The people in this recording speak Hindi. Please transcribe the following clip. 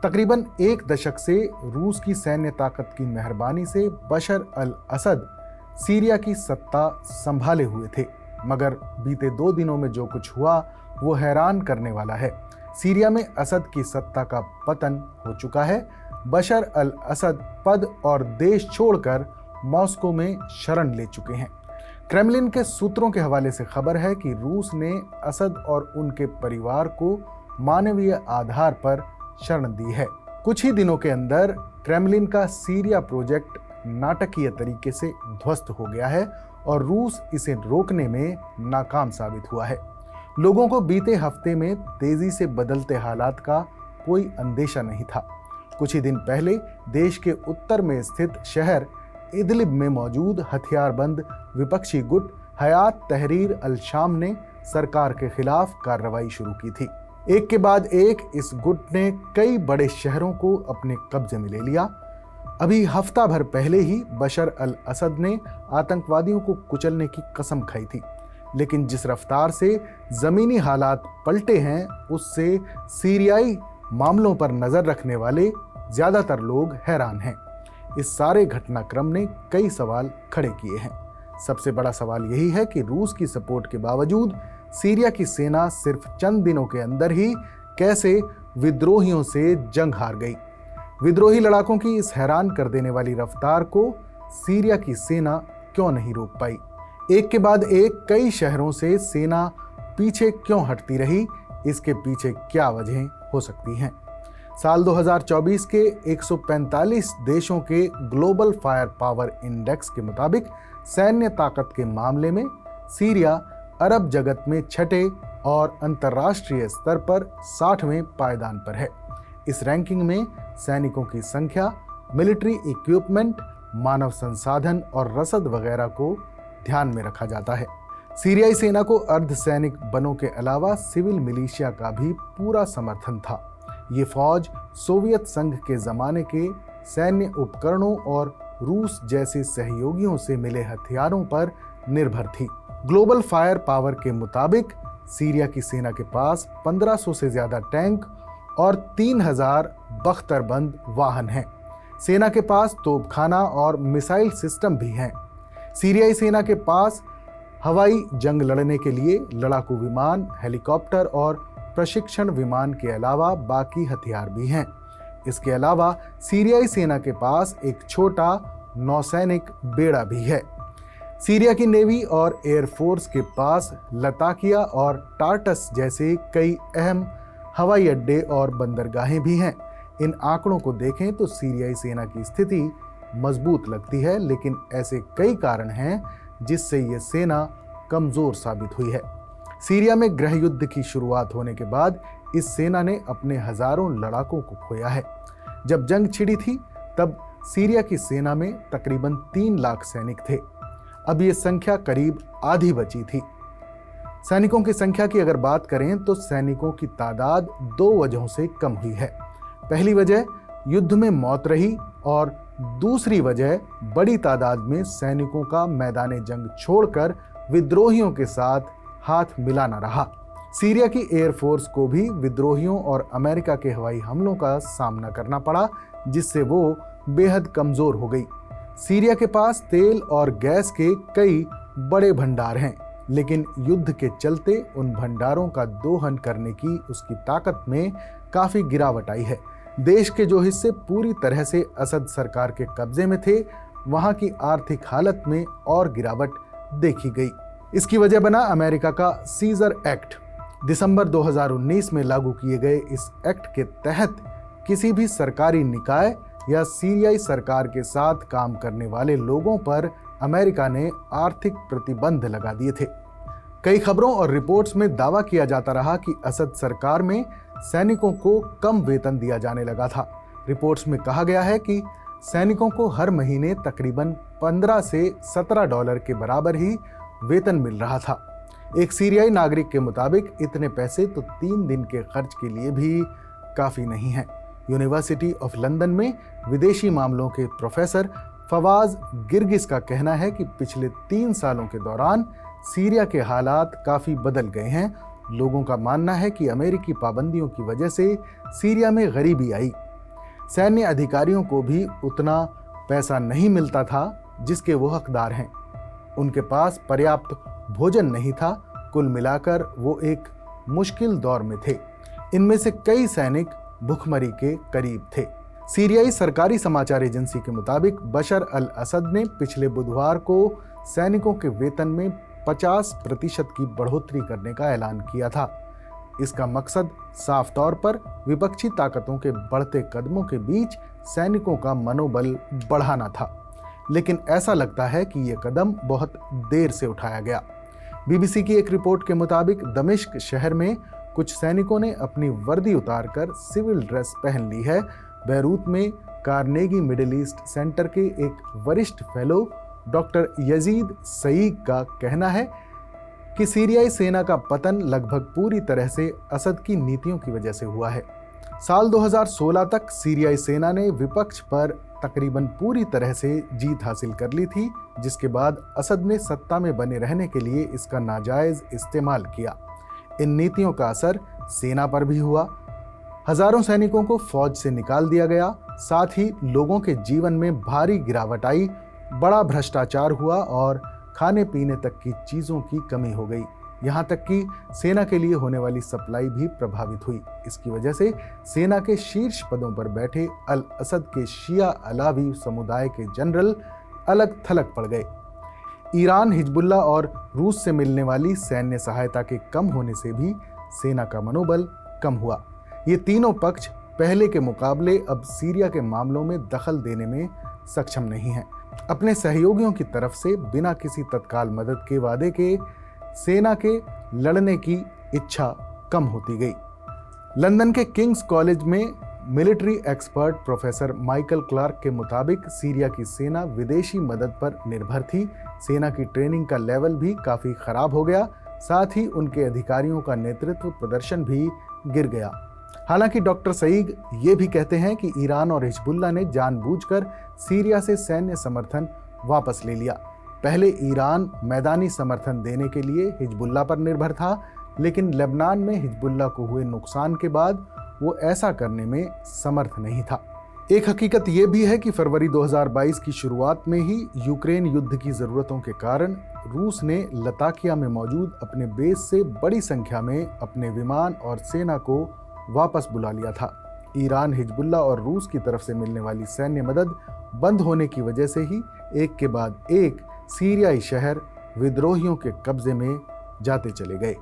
तकरीबन एक दशक से रूस की सैन्य ताकत की मेहरबानी से बशर अल असद सीरिया की सत्ता संभाले हुए थे, मगर बीते 2 दिनों में जो कुछ हुआ वो हैरान करने वाला है। सीरिया में असद की सत्ता का पतन हो चुका है। बशर अल असद पद और देश छोड़कर मॉस्को में शरण ले चुके हैं। क्रेमलिन के सूत्रों के हवाले से खबर है कि रूस ने असद और उनके परिवार को मानवीय आधार पर शरण दी है। कुछ ही दिनों के अंदर क्रेमलिन का सीरिया प्रोजेक्ट नाटकीय तरीके से ध्वस्त हो गया है और रूस इसे रोकने में नाकाम साबित हुआ है। लोगों को बीते हफ्ते में तेजी से बदलते हालात का कोई अंदेशा नहीं था। कुछ ही दिन पहले देश के उत्तर में स्थित शहर इदलिब में मौजूद हथियारबंद विपक्षी गुट हयात तहरीर अल शाम ने सरकार के खिलाफ कार्रवाई शुरू की थी। एक के बाद एक इस गुट ने कई बड़े शहरों को अपने कब्जे में ले लिया। अभी हफ्ता भर पहले ही बशर अल असद ने आतंकवादियों को कुचलने की कसम खाई थी, लेकिन जिस रफ्तार से जमीनी हालात पलटे हैं उससे सीरियाई मामलों पर नजर रखने वाले ज्यादातर लोग हैरान हैं। इस सारे घटनाक्रम ने कई सवाल खड़े किए हैं। सबसे बड़ा सवाल यही है कि रूस की सपोर्ट के बावजूद सीरिया की सेना सिर्फ चंद दिनों के अंदर ही कैसे विद्रोहियों से जंग हार गई। विद्रोही लड़ाकों की इस हैरान कर देने वाली रफ्तार को सीरिया की सेना क्यों नहीं रोक पाई? एक के बाद एक कई शहरों से सेना पीछे क्यों हटती रही? इसके पीछे क्या वजहें हो सकती हैं? साल 2024 के 145 देशों के ग्लोबल फायर पावर इंडेक्स के मुताबिक सैन्य ताकत के मामले में सीरिया अरब जगत में छठे और अंतर्राष्ट्रीय स्तर पर 60वें पायदान पर है। इस रैंकिंग में सैनिकों की संख्या, मिलिट्री इक्विपमेंट, मानव संसाधन और रसद वगैरह को ध्यान में रखा जाता है। सीरियाई सेना को अर्धसैनिक बलों के अलावा सिविल मिलिशिया का भी पूरा समर्थन था। ये फौज सोवियत संघ के जमाने के सैन्य उपकरणों और रूस जैसे सहयोगियों से मिले हथियारों पर निर्भर थी। ग्लोबल फायर पावर के मुताबिक सीरिया की सेना के पास 1500 से ज्यादा टैंक और 3000 बख्तरबंद वाहन हैं। सेना के पास तोपखाना और मिसाइल सिस्टम भी हैं। सीरियाई सेना के पास हवाई जंग लड़ने के लिए लड़ाकू विमान, हेलीकॉप्टर और प्रशिक्षण विमान के अलावा बाकी हथियार भी हैं। इसके अलावा सीरियाई सेना के पास एक छोटा नौसैनिक बेड़ा भी है। सीरिया की नेवी और एयरफोर्स के पास लताकिया और टार्टस जैसे कई अहम हवाई अड्डे और बंदरगाहें भी हैं। इन आंकड़ों को देखें तो सीरियाई सेना की स्थिति मजबूत लगती है, लेकिन ऐसे कई कारण हैं जिससे ये सेना कमजोर साबित हुई है। सीरिया में गृह युद्ध की शुरुआत होने के बाद इस सेना ने अपने हजारों लड़ाकों को खोया है। जब जंग छिड़ी थी तब सीरिया की सेना में तकरीबन 3 लाख सैनिक थे। अब ये संख्या करीब आधी बची थी। सैनिकों की संख्या की अगर बात करें तो सैनिकों की तादाद 2 वजहों से कम हुई है। पहली वजह युद्ध में मौत रही और दूसरी वजह बड़ी तादाद में सैनिकों का मैदान जंग छोड़कर विद्रोहियों के साथ हाथ मिलाना रहा। सीरिया की एयरफोर्स को भी विद्रोहियों और अमेरिका के हवाई हमलों का सामना करना पड़ा, जिससे वो बेहद कमजोर हो गई। सीरिया के पास तेल और गैस के कई बड़े भंडार हैं, लेकिन युद्ध के चलते उन भंडारों का दोहन करने की उसकी ताकत में काफी गिरावट आई है। देश के जो हिस्से पूरी तरह से असद सरकार के कब्जे में थे, वहां की आर्थिक हालत में और गिरावट देखी गई। इसकी वजह बना अमेरिका का सीजर एक्ट। दिसंबर 2019 में लागू किए गए इस एक्ट के तहत किसी भी सरकारी निकाय या सीरियाई सरकार के साथ काम करने वाले लोगों पर अमेरिका ने आर्थिक प्रतिबंध लगा दिए थे। कई खबरों और रिपोर्ट्स में दावा किया जाता रहा कि असद सरकार में सैनिकों को कम वेतन दिया जाने लगा था। रिपोर्ट्स में कहा गया है कि सैनिकों को हर महीने तकरीबन 15 से 17 डॉलर के बराबर ही वेतन मिल रहा था। एक सीरियाई नागरिक के मुताबिक इतने पैसे तो 3 दिन के खर्च के लिए भी काफ़ी नहीं हैं। यूनिवर्सिटी ऑफ लंदन में विदेशी मामलों के प्रोफेसर फवाज गिरगिस का कहना है कि पिछले 3 सालों के दौरान सीरिया के हालात काफ़ी बदल गए हैं। लोगों का मानना है कि अमेरिकी पाबंदियों की वजह से सीरिया में गरीबी आई, सैन्य अधिकारियों को भी उतना पैसा नहीं मिलता था जिसके वो हकदार हैं। उनके पास पर्याप्त भोजन नहीं था। कुल मिलाकर वो एक मुश्किल दौर में थे। इनमें से कई सैनिक भुखमरी के करीब थे। सीरियाई सरकारी समाचार एजेंसी के मुताबिक बशर अल असद ने पिछले बुधवार को सैनिकों के वेतन में 50% की बढ़ोतरी करने का ऐलान किया था। इसका मकसद साफ तौर पर विपक्षी ताकतों के बढ़ते कदमों के बीच सैनिकों का मनोबल बढ़ाना था, लेकिन ऐसा लगता है कि यह कदम बहुत देर से उठाया गया। बीबीसी की एक रिपोर्ट के मुताबिक दमिश्क शहर में कुछ सैनिकों ने अपनी वर्दी उतारकर सिविल ड्रेस पहन ली है। बैरूत में कार्नेगी मिडिल ईस्ट सेंटर के एक वरिष्ठ फेलो डॉक्टर यजीद सईद का कहना है कि सीरियाई सेना का पतन लगभग पूरी तरह से असद की नीतियों की वजह से हुआ है। साल 2016 तक सीरियाई सेना ने विपक्ष पर तकरीबन पूरी तरह से जीत हासिल कर ली थी, जिसके बाद असद ने सत्ता में बने रहने के लिए इसका नाजायज इस्तेमाल किया। इन नीतियों का असर सेना पर भी हुआ। हजारों सैनिकों को फौज से निकाल दिया गया। साथ ही लोगों के जीवन में भारी गिरावट आई, बड़ा भ्रष्टाचार हुआ और खाने पीने तक की चीजों की कमी हो गई। यहाँ तक कि सेना के लिए होने वाली सप्लाई भी प्रभावित हुई। इसकी वजह से सेना के शीर्ष पदों पर बैठे अल असद के शिया अलावी समुदाय के जनरल अलग थलग पड़ गए। ईरान, हिजबुल्लाह और रूस से मिलने वाली सैन्य सहायता के कम होने से भी सेना का मनोबल कम हुआ। ये तीनों पक्ष पहले के मुकाबले अब सीरिया के मामलों में दखल देने में सक्षम नहीं हैं। अपने सहयोगियों की तरफ से बिना किसी तत्काल मदद के वादे के सेना के लड़ने की इच्छा कम होती गई। लंदन के किंग्स कॉलेज में military expert professor Michael Clarke के मुताबिक सीरिया की सेना विदेशी मदद पर निर्भर थी। सेना की ट्रेनिंग का लेवल भी काफ़ी खराब हो गया। साथ ही उनके अधिकारियों का नेतृत्व प्रदर्शन भी गिर गया। हालांकि डॉक्टर सईद ये भी कहते हैं कि ईरान और हिजबुल्लाह ने जानबूझकर सीरिया से सैन्य समर्थन वापस ले लिया। पहले ईरान मैदानी समर्थन देने के लिए हिजबुल्लाह पर निर्भर था, लेकिन लेबनान में हिजबुल्लाह को हुए नुकसान के बाद वो ऐसा करने में समर्थ नहीं था। एक हकीकत ये भी है कि फरवरी 2022 की शुरुआत में ही यूक्रेन युद्ध की ज़रूरतों के कारण रूस ने लताकिया में मौजूद अपने बेस से बड़ी संख्या में अपने विमान और सेना को वापस बुला लिया था। ईरान, हिजबुल्लाह और रूस की तरफ से मिलने वाली सैन्य मदद बंद होने की वजह से ही एक के बाद एक सीरियाई शहर विद्रोहियों के कब्जे में जाते चले गए।